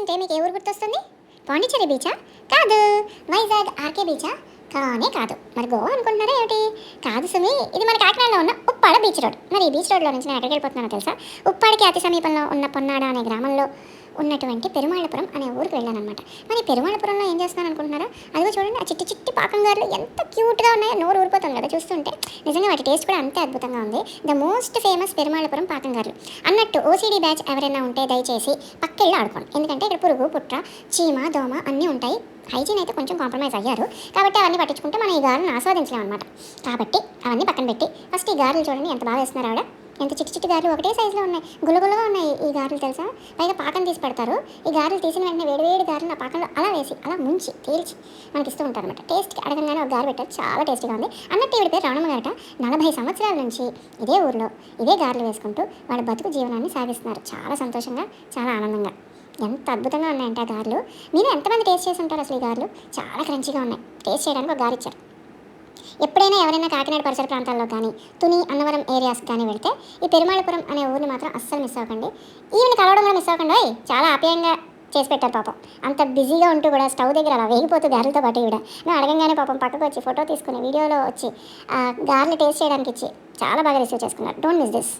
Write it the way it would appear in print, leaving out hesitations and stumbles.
అంటే మీకు ఏ ఊరు గుర్తొస్తుంది? పాండిచ్చేరి బీచా? కాదు. వైజాగ్ ఆర్కే బీచా? కానే కాదు. మరి గోవా అనుకుంటున్నారా ఏమిటి? కాదు సుమి, ఇది మన కాకినాడలో ఉన్న ఉప్పాడ బీచ్ రోడ్. మరి ఈ బీచ్ రోడ్లో నుంచి నేను ఎక్కడికి వెళ్ళిపోతున్నానో తెలుసా? ఉప్పాడికి అతి సమీపంలో ఉన్న పొన్నాడ అనే గ్రామంలో ఉన్నటువంటి పెరుమాళపురం అనే ఊరికి వెళ్ళానమాట. మరి పెరుమాళపురంలో ఏం చేస్తున్నాను అనుకుంటున్నారా? అదిగో చూడండి, ఆ చిట్టి చిట్టి పాకంగారులు ఎంత క్యూట్గా ఉన్నాయో, నోరు ఊరిపోతుంది కదా చూస్తుంటే. నిజంగా వాటి టేస్ట్ కూడా అంతే అద్భుతంగా ఉంది. ద మోస్ట్ ఫేమస్ పెరుమాళపురం పాకంగారులు అన్నట్టు. ఓసీడీ బ్యాచ్ ఎవరైనా ఉంటే దయచేసి పక్కెళ్ళి ఆడుకోండి. ఎందుకంటే ఇక్కడ పురుగు పుట్ర చీమ దోమ అన్నీ ఉంటాయి. హైజీన్ అయితే కొంచెం కాంప్రమైజ్ అయ్యారు కాబట్టి అవన్నీ పట్టించుకుంటే మనం ఈ గారెలను ఆస్వాదించలేం అనమాట. కాబట్టి అవన్నీ పక్కన పెట్టి ఫస్ట్ ఈ గారెలు చూడండి ఎంత బాగా వేస్తున్నారు ఆవిడ. ఎంత చిట్టి చిట్టి గారెలు ఒకటే సైజులో ఉన్నాయి, గుల్లగుల్లగా ఉన్నాయి ఈ గారెలు తెలుసా. పైగా పాకం తీసి పెడతారు. ఈ గారెలు తీసిన వెంటనే వేడివేడి గారెలు ఆ పాకంలో అలా వేసి అలా ముంచి తేల్చి మనకి ఇస్తూ ఉంటారు అనమాట. టేస్ట్కి అడగంగానే ఒక గారె పెట్టారు, చాలా టేస్టీగా ఉంది. అన్నట్టు ఈవిడ పేరు రమణమ్మ గారట. 40 సంవత్సరాల నుంచి ఇదే ఊర్లో ఇదే గారెలు వేసుకుంటూ వాళ్ళ బతుకు జీవనాన్ని సాగిస్తున్నారు. చాలా సంతోషంగా, చాలా ఆనందంగా. ఎంత అద్భుతంగా ఉన్నాయంటే ఆ గారెలు. మీరు ఎంతమంది టేస్ట్ చేసి ఉంటారు అసలు? ఈ గారెలు చాలా క్రంచిగా ఉన్నాయి. టేస్ట్ చేయడానికి ఒక గారె ఇచ్చారు. ఎప్పుడైనా ఎవరైనా కాకినాడ పరిసర ప్రాంతాల్లో కానీ తుని అన్నవరం ఏరియాస్ కానీ వెళ్తే ఈ పెరుమాళపురం అనే ఊరిని మాత్రం అస్సలు మిస్ అవ్వకండి. ఈవిని కలవడం కూడా మిస్ అవ్వకండి. చాలా ఆప్యాయంగా చేసి పెట్టారు పాపం. అంత బిజీగా ఉంటూ కూడా స్టవ్ దగ్గర అలా వేగిపోతూ గారెలతో పాటు ఈవిడ నువ్వు అడగంగానే పాపం పక్కకు వచ్చి ఫోటో తీసుకుని వీడియోలో వచ్చి గారెలు టేస్ట్ చేయడానికి ఇచ్చి చాలా బాగా రిసీవ్ చేసుకున్నారు. Don't miss this.